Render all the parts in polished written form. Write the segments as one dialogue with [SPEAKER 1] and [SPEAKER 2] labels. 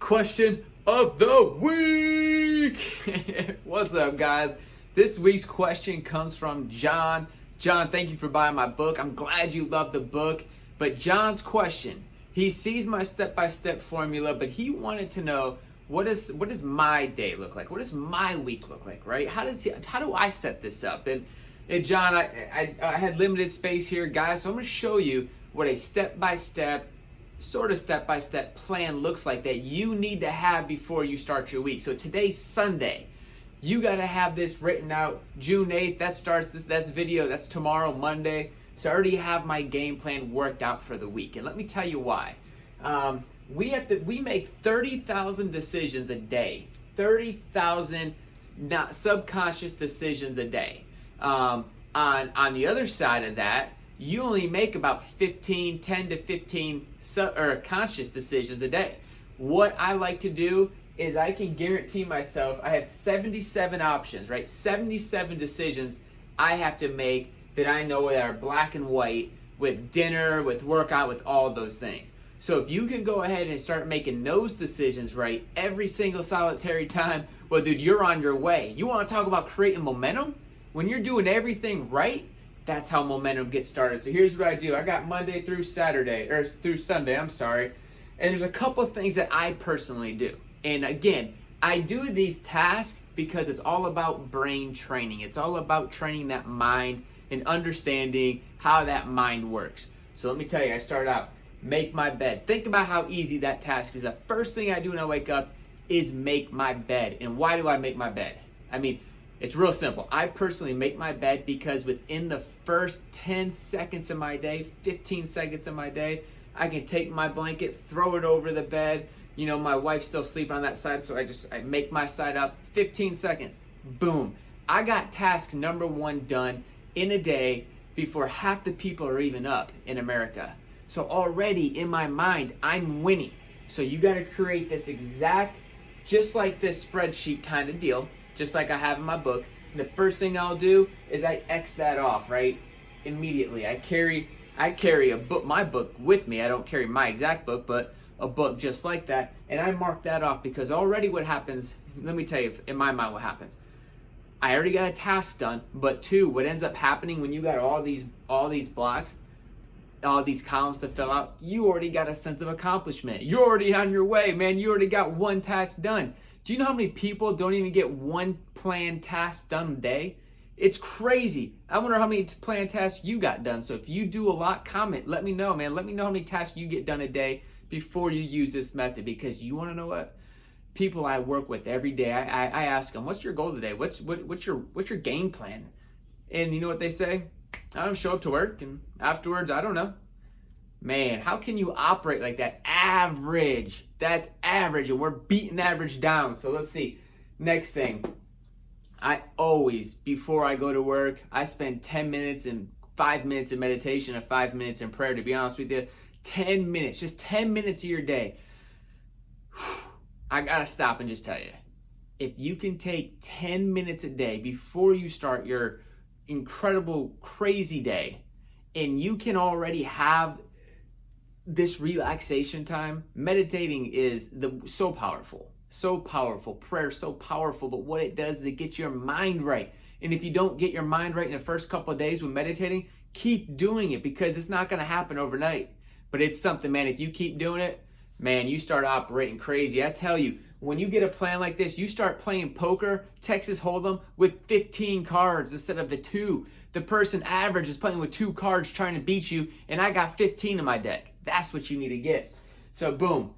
[SPEAKER 1] Question of the week. What's up, guys? This week's question comes from John. John, thank you for buying my book. I'm glad you love the book. But John's question, he sees my step-by-step formula, but he wanted to know, what does my day look like? What does my week look like, right? How do I set this up? And John, I had limited space here, guys, so I'm going to show you what a step-by-step plan looks like that you need to have before you start your week. So today's Sunday. You got to have this written out. June 8th, that's video. That's tomorrow, Monday. So I already have my game plan worked out for the week. And let me tell you why. We make 30,000 decisions a day. 30,000 subconscious decisions a day. On the other side of that, you only make about 10 to 15 conscious decisions a day. What I like to do is I can guarantee myself I have 77 options, right? 77 decisions I have to make that I know that are black and white, with dinner, with workout, with all those things. So if you can go ahead and start making those decisions right every single solitary time, well, dude, you're on your way. You want to talk about creating momentum? When you're doing everything right, that's how momentum gets started. So here's what I do. I got Monday through Sunday, and there's a couple of things that I personally do. And again, I do these tasks because it's all about brain training. It's all about training that mind and understanding how that mind works. So let me tell you, I start out, make my bed. Think about how easy that task is. The first thing I do when I wake up is make my bed. And why do I make my bed? I mean, it's real simple. I personally make my bed because within the first 10 seconds of my day, 15 seconds of my day, I can take my blanket, throw it over the bed. You know, my wife's still sleeping on that side, so I make my side up. 15 seconds, boom. I got task number one done in a day before half the people are even up in America. So already in my mind, I'm winning. So you got to create this exact, just like this spreadsheet kind of deal, just like I have in my book. And the first thing I'll do is I X that off, right? Immediately. I carry my book with me. I don't carry my exact book, but a book just like that. And I mark that off because already what happens, let me tell you in my mind what happens. I already got a task done, but two, what ends up happening when you got all these blocks, all these columns to fill out, you already got a sense of accomplishment. You're already on your way, man. You already got one task done. Do you know how many people don't even get one planned task done a day? It's crazy. I wonder how many planned tasks you got done. So if you do a lot, comment. Let me know, man. Let me know how many tasks you get done a day before you use this method, because you want to know what? People I work with every day, I ask them, what's your goal today? What's your game plan? And you know what they say? I don't show up to work, and afterwards, I don't know. Man, how can you operate like that? Average. That's average, and we're beating average down. So let's see. Next thing. I always, before I go to work, I spend 10 minutes and 5 minutes in meditation and 5 minutes in prayer. To be honest with you, 10 minutes, just 10 minutes of your day. I gotta stop and just tell you, if you can take 10 minutes a day before you start your incredible, crazy day, and you can already have this relaxation time, meditating is so powerful. So powerful. Prayer is so powerful, but what it does is it gets your mind right. And if you don't get your mind right in the first couple of days with meditating, keep doing it, because it's not going to happen overnight. But it's something, man, if you keep doing it, man, you start operating crazy. I tell you, when you get a plan like this, you start playing poker, Texas Hold'em, with 15 cards instead of the 2. The person average is playing with 2 cards trying to beat you, and I got 15 in my deck. That's what you need to get. So boom,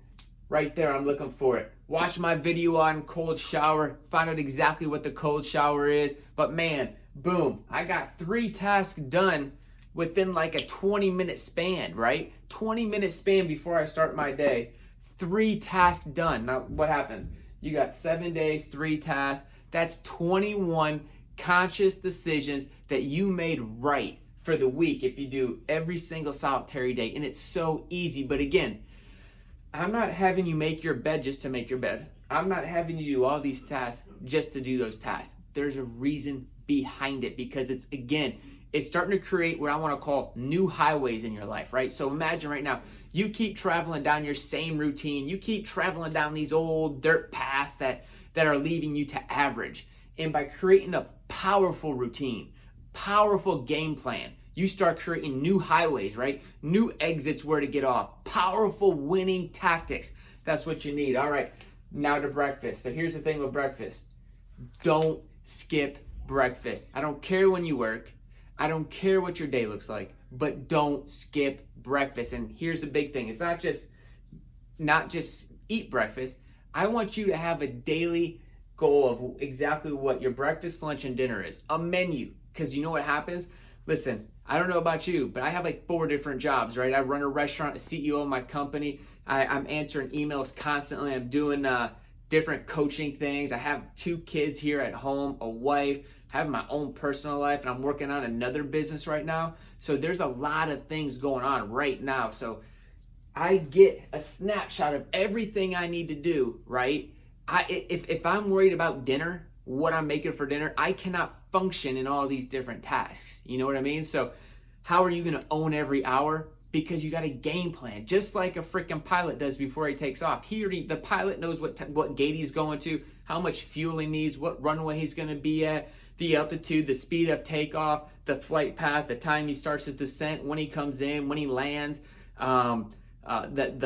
[SPEAKER 1] right there, I'm looking for it. Watch my video on cold shower, find out exactly what the cold shower is. But man, boom, I got 3 tasks done within like a 20-minute span, right? 20-minute span before I start my day. 3 tasks done. Now, what happens? You got 7 days, 3 tasks. That's 21 conscious decisions that you made right for the week if you do every single solitary day. And it's so easy. But again, I'm not having you make your bed just to make your bed. I'm not having you do all these tasks just to do those tasks. There's a reason behind it, because it's, again, It's starting to create what I want to call new highways in your life, right? So imagine right now, you keep traveling down your same routine. You keep traveling down these old dirt paths that are leaving you to average. And by creating a powerful routine, powerful game plan, you start creating new highways, right? New exits where to get off, powerful winning tactics. That's what you need. All right, now to breakfast. So here's the thing with breakfast. Don't skip breakfast. I don't care when you work. I don't care what your day looks like, but don't skip breakfast. And here's the big thing. It's not just eat breakfast. I want you to have a daily goal of exactly what your breakfast, lunch, and dinner is. A menu. Because you know what happens? Listen, I don't know about you, but I have like 4 different jobs, right? I run a restaurant, a CEO of my company. I'm answering emails constantly. I'm doing different coaching things. I have 2 kids here at home, a wife, have my own personal life, and I'm working on another business right now. So there's a lot of things going on right now. So I get a snapshot of everything I need to do, right? If I'm worried about dinner, what I'm making for dinner, I cannot function in all these different tasks. You know what I mean? So how are you going to own every hour? Because you got a game plan, just like a freaking pilot does before he takes off. The pilot knows what gate he's going to, how much fuel he needs, what runway he's going to be at, the altitude, the speed of takeoff, the flight path, the time he starts his descent, when he comes in, when he lands, the